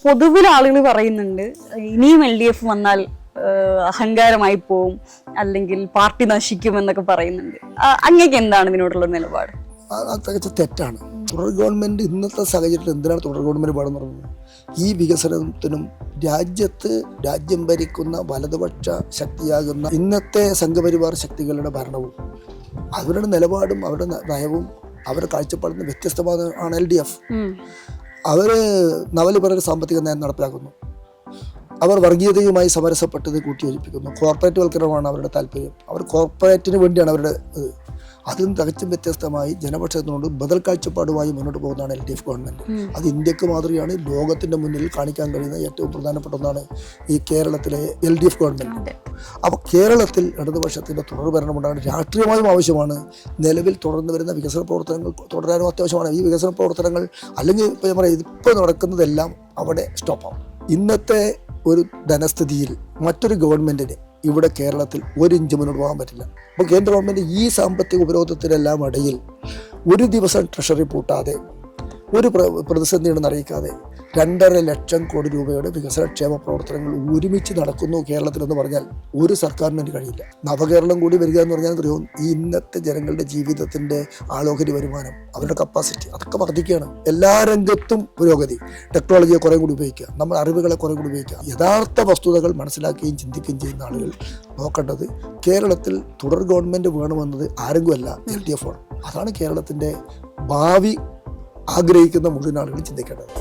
പൊതുവിൽ ആളുകൾ പറയുന്നുണ്ട് ഇനിയും LDF വന്നാൽ അഹങ്കാരമായി പോവും, അല്ലെങ്കിൽ പാർട്ടി നശിക്കും എന്നൊക്കെ പറയുന്നുണ്ട്. അങ്ങേക്ക് എന്താണ് ഇതിനോടുള്ള നിലപാട്? തികച്ച തെറ്റാണ്. തുടർ ഗവൺമെന്റ് ഇന്നത്തെ സാഹചര്യത്തിൽ എന്തിനാണ് തുടർ ഗവൺമെന്റ് പാടെന്ന് പറയുന്നത്? ഈ വികസനത്തിനും രാജ്യം ഭരിക്കുന്ന വലതുപക്ഷ ശക്തിയാകുന്ന ഇന്നത്തെ സംഘപരിവാർ ശക്തികളുടെ ഭരണവും അവരുടെ നിലപാടും അവരുടെ നയവും അവരുടെ കാഴ്ചപ്പാടും വ്യത്യസ്തമാണ്. LDF അവര് നവലിബറൽ സാമ്പത്തിക നയം നടപ്പിലാക്കുന്നു. അവർ വർഗീയതയുമായി സമരസപ്പെട്ടത് കൂട്ടിയോജിപ്പിക്കുന്നു. കോർപ്പറേറ്റ് വൽക്കരണമാണ് അവരുടെ താല്പര്യം. അവർ കോർപ്പറേറ്റിന് വേണ്ടിയാണ് അവരുടെ അതിലും തികച്ചും വ്യത്യസ്തമായി ജനപക്ഷത്തിനോട് ബദൽ കാഴ്ചപ്പാടുമായി മുന്നോട്ട് പോകുന്നതാണ് LDF ഗവൺമെന്റ്. അത് ഇന്ത്യക്ക് മാതൃകയാണ്. ലോകത്തിന്റെ മുന്നിൽ കാണിക്കാൻ കഴിയുന്ന ഏറ്റവും പ്രധാനപ്പെട്ട ഒന്നാണ് ഈ കേരളത്തിലെ LDF ഗവൺമെന്റ്. അപ്പോൾ കേരളത്തിൽ ഇടതുപക്ഷത്തിന്റെ തുടർ ഭരണമുണ്ടാകാൻ രാഷ്ട്രീയമായും ആവശ്യമാണ്. നിലവിൽ തുടർന്ന് വരുന്ന വികസന പ്രവർത്തനങ്ങൾ തുടരാനും അത്യാവശ്യമാണ്. ഈ വികസന പ്രവർത്തനങ്ങൾ അല്ലെങ്കിൽ ഇപ്പോൾ ഞാൻ പറയാം ഇതിപ്പോൾ നടക്കുന്നതെല്ലാം അവിടെ സ്റ്റോപ്പാവും. ഇന്നത്തെ ഒരു ധനസ്ഥിതിയിൽ മറ്റൊരു ഗവൺമെന്റിന് ഇവിടെ കേരളത്തിൽ ഒരു ഇഞ്ച് മുന്നോട്ട് പോകാൻ പറ്റില്ല. അപ്പോൾ കേന്ദ്ര ഗവൺമെൻറ് ഈ സാമ്പത്തിക ഉപരോധത്തിനെല്ലാം ഇടയിൽ ഒരു ദിവസം ട്രഷറി പൂട്ടാതെ ഒരു പ്രതിസന്ധിയുണ്ടെന്ന് അറിയിക്കാതെ 2.5 ലക്ഷം കോടി രൂപയുടെ വികസനക്ഷേമ പ്രവർത്തനങ്ങൾ ഒരുമിച്ച് നടക്കുന്നു കേരളത്തിലെന്ന് പറഞ്ഞാൽ ഒരു സർക്കാരിന് കഴിയില്ല. നവകേരളം കൂടി വരിക എന്ന് പറഞ്ഞാൽ അറിയാം, ഈ ഇന്നത്തെ ജനങ്ങളുടെ ജീവിതത്തിൻ്റെ ആളോഹരി വരുമാനം, അവരുടെ കപ്പാസിറ്റി അതൊക്കെ വർദ്ധിക്കുകയാണ്. എല്ലാ രംഗത്തും പുരോഗതി, ടെക്നോളജിയെ കുറേ കൂടി ഉപയോഗിക്കുക, നമ്മൾ അറിവുകളെ കുറേ കൂടി ഉപയോഗിക്കുക. യഥാർത്ഥ വസ്തുതകൾ മനസ്സിലാക്കുകയും ചിന്തിക്കുകയും ചെയ്യുന്ന ആളുകൾ നോക്കേണ്ടത് കേരളത്തിൽ തുടർ ഗവൺമെൻറ് വേണമെന്നത് ആരെങ്കിലുമല്ല, LDF ആണ്. അതാണ് കേരളത്തിൻ്റെ ഭാവി ആഗ്രഹിക്കുന്ന മുഴുവൻ ആളുകൾ ചിന്തിക്കേണ്ടത്.